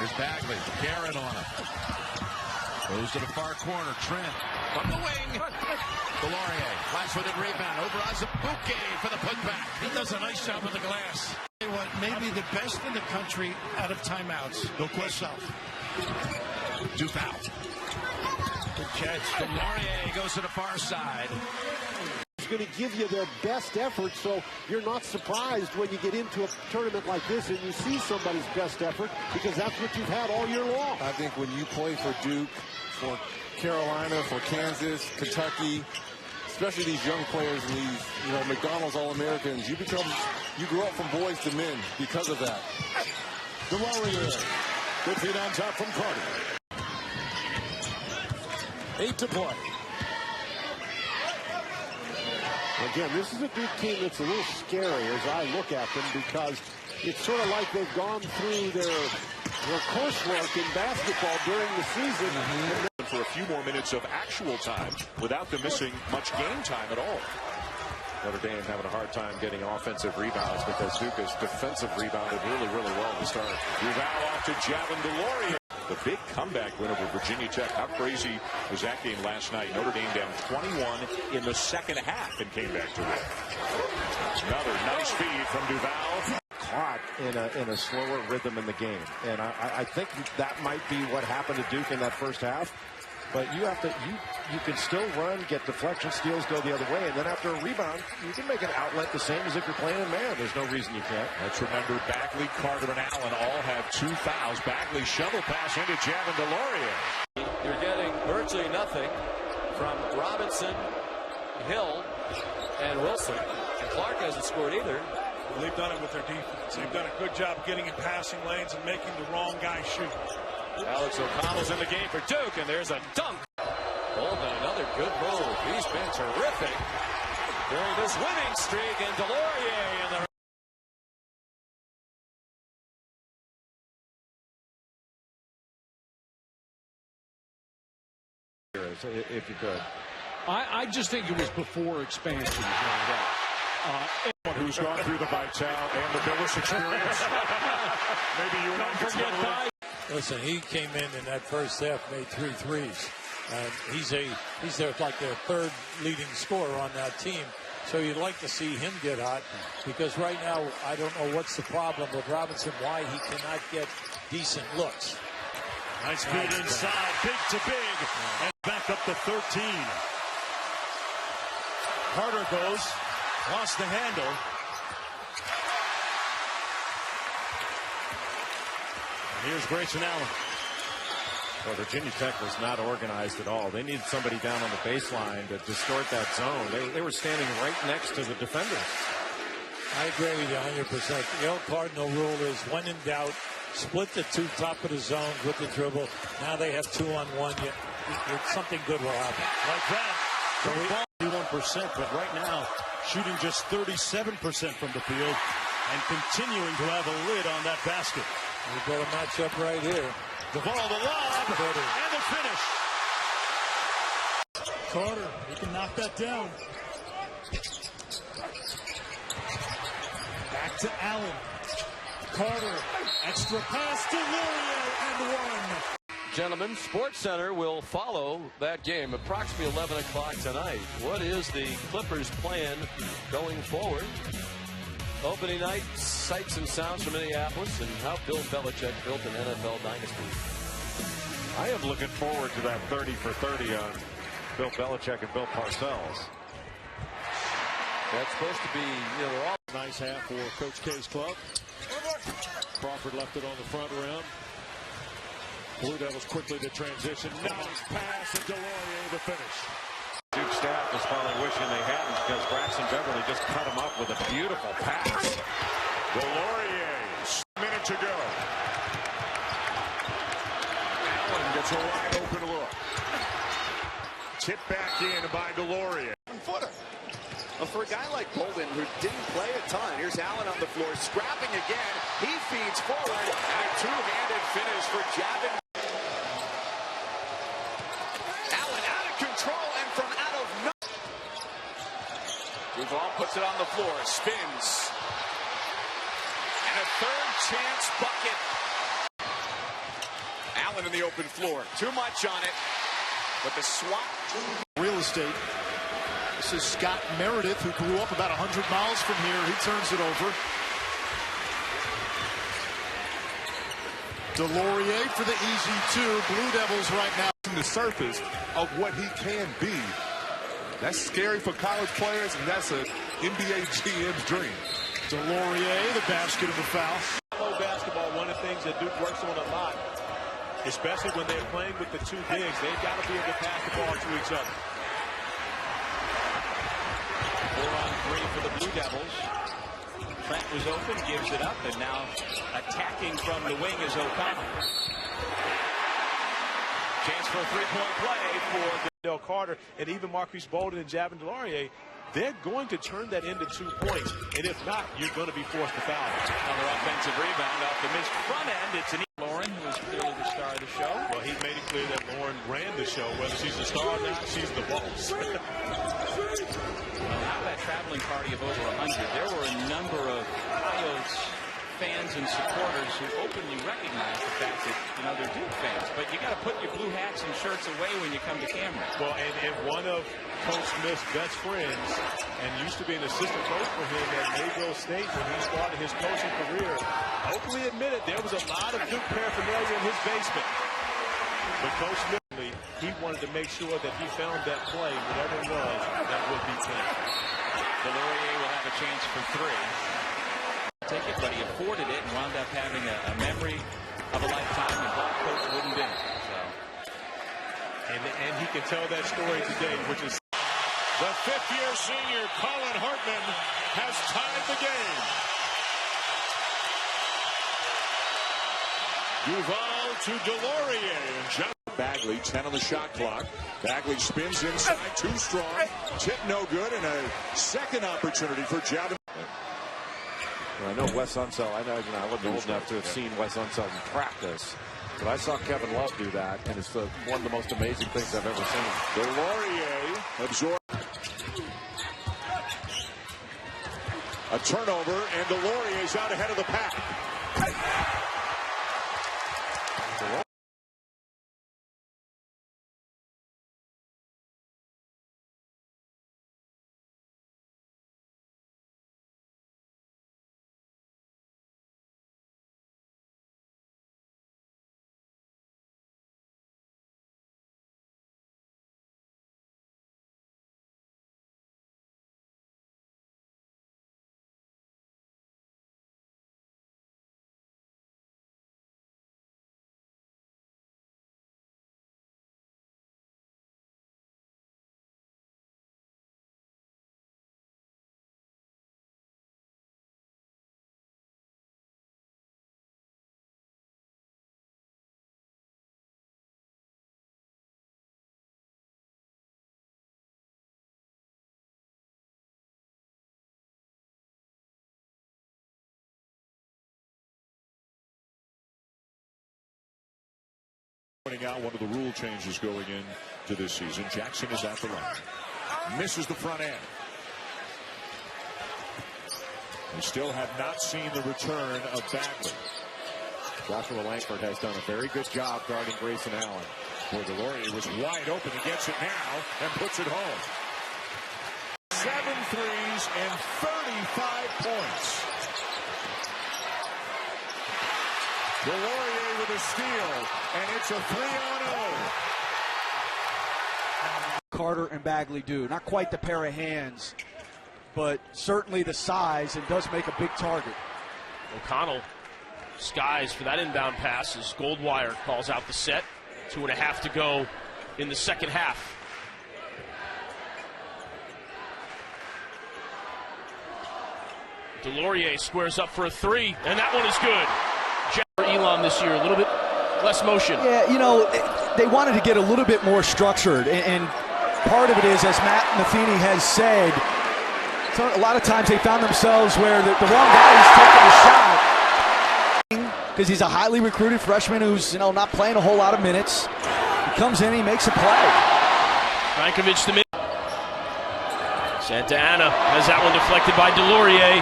Here's Bagley. Garrett on him. Goes to the far corner. Trent from the wing. DeLaurier. Flash-footed rebound. Over Azubuike for the putback. He does a nice job with the glass. What may be the best in the country out of timeouts. No question. Duval. Good catch. DeLaurier goes to the far side. Going to give you their best effort, so you're not surprised when you get into a tournament like this and you see somebody's best effort, because that's what you've had all year long. I think when you play for Duke, for Carolina, for Kansas, Kentucky, especially these young players and these, McDonald's All-Americans, you grow up from boys to men because of that. DeLaurier, good feet on top from Carter. 8 to play. Again, this is a Duke team that's a little scary as I look at them, because it's sort of like they've gone through their coursework in basketball during the season. For a few more minutes of actual time without them missing much game time at all. Notre Dame having a hard time getting offensive rebounds because Duke has defensive rebounded really, really well to start. Duval off to Javin DeLaurier. The big comeback win over Virginia Tech. How crazy was that game last night? Notre Dame down 21 in the second half and came back to win. Another nice feed from Duval. Caught in a slower rhythm in the game, and I think that might be what happened to Duke in that first half. But you can still run, get deflection steals, go the other way, and then after a rebound, you can make an outlet the same as if you're playing in man. There's no reason you can't. Let's remember Bagley, Carter, and Allen all have 2 fouls. Bagley shovel pass into Javin DeLaurier. You're getting virtually nothing from Robinson, Hill, and Wilson. And Clark hasn't scored either. Well, they've done it with their defense. They've done a good job getting in passing lanes and making the wrong guy shoot. Alex O'Connell's in the game for Duke, and there's a dunk. Bolden, another good move. He's been terrific during this winning streak, and DeLaurier in the... If you could. I just think it was before expansion. Who's gone through the Vitale and the Billis experience. Maybe you and I could forget. Listen, he came in that first half, made 3 threes. And he's like their third leading scorer on that team. So you'd like to see him get hot, because right now I don't know what's the problem with Robinson, why he cannot get decent looks. Nice feed inside, big to big, and back up to 13. Carter goes, lost the handle. Here's Grayson Allen. Well, Virginia Tech was not organized at all. They needed somebody down on the baseline to distort that zone. They were standing right next to the defenders. I agree with you 100%. The old Cardinal rule is, when in doubt, split the 2 top of the zones with the dribble. Now they have 2-on-1. Something good will happen. Like that. 41%, but right now shooting just 37% from the field and continuing to have a lid on that basket. We've got a matchup right here. Duvall, the lob, and the finish. Carter, he can knock that down. Back to Allen. Carter, extra pass to DeLaurier, and 1. Gentlemen, SportsCenter will follow that game approximately 11 o'clock tonight. What is the Clippers' plan going forward? Opening night, sights and sounds from Minneapolis, and how Bill Belichick built an NFL dynasty. I am looking forward to that 30 for 30 on Bill Belichick and Bill Parcells. That's supposed to be, they're all nice half for Coach K's club. Crawford left it on the front rim. Blue Devils quickly to transition. Nice pass, and DeLaurier the finish. Duke staff is probably wishing they hadn't, because Braxton Beverly just cut him up with a beautiful pass. DeLaurier, a minute to go. Allen gets a wide open look. Tipped back in by DeLaurier. Footer. Well, for a guy like Bolden, who didn't play a ton, here's Allen on the floor, scrapping again. He feeds forward, and a two-handed finish for Javin. Allen out of control, and from out of nowhere. Duval puts it on the floor, spins. And a third chance bucket. Allen in the open floor. Too much on it. But the swat. Real estate. This is Scott Meredith, who grew up about 100 miles from here. He turns it over. DeLaurier for the easy two. Blue Devils right now. The surface of what he can be. That's scary for college players, and that's an NBA GM's dream. DeLaurier, the basket of the foul. Basketball, one of the things that Duke works on a lot, especially when they're playing with the two bigs, they've got to be able to pass the ball to each other. 4-on-3 for the Blue Devils. Trent was open, gives it up, and now attacking from the wing is O'Connell. Chance for a three-point play for Del Carter and even Marquise Bolden and Javin DeLaurier. They're going to turn that into 2 points, and if not, you're going to be forced to foul. Another offensive rebound off the missed front end. It's an Lauren, who is clearly the star of the show. Well, he made it clear that Lauren ran the show. Whether she's the star or not, she's the boss. Well, out of that traveling party of over 100, there were a number of Coyotes fans and supporters who openly recognize the fact that, they're Duke fans. But you got to put your blue hats and shirts away when you come to camera. Well, and one of Coach Smith's best friends, and used to be an assistant coach for him at Mayville State when he started his coaching career, openly admitted there was a lot of Duke paraphernalia in his basement. But Coach Smith, he wanted to make sure that he found that play, whatever it was, that would be 10. DeLaurier will have a chance for 3. Take it, but he afforded it and wound up having a memory of a lifetime, and Bob Coach wouldn't be. So. And he can tell that story today, which is the fifth-year senior Colin Hartman has tied the game. Duval to DeLaurier and John Bagley, 10 on the shot clock. Bagley spins inside, too strong. Tip no good, and a second opportunity for Javin. I know Wes Unseld. I wasn't old enough to have seen Wes Unseld in practice, but I saw Kevin Love do that, and it's one of the most amazing things I've ever seen. DeLaurier absorbed a turnover, and DeLaurier is out ahead of the pack. Pointing out one of the rule changes going into this season. Jackson is at the line. Misses the front end. We still have not seen the return of Bagley. Joshua Langford has done a very good job guarding Grayson Allen. Boy, DeLaurier was wide open. He gets it now and puts it home. 7 threes and 35 points. DeLaurier with a steal, and it's a 3-on-0. Carter and Bagley do. Not quite the pair of hands, but certainly the size, and does make a big target. O'Connell skies for that inbound pass as Goldwire calls out the set. 2.5 to go in the second half. DeLaurier squares up for a 3, and that one is good. Elon this year, a little bit less motion. Yeah, they wanted to get a little bit more structured, and part of it is, as Matt Matheny has said, so a lot of times they found themselves where the wrong guy is taking the shot because he's a highly recruited freshman who's not playing a whole lot of minutes. He comes in, he makes a play. Rankovic to mid. Santa Ana has that one deflected by DeLaurier.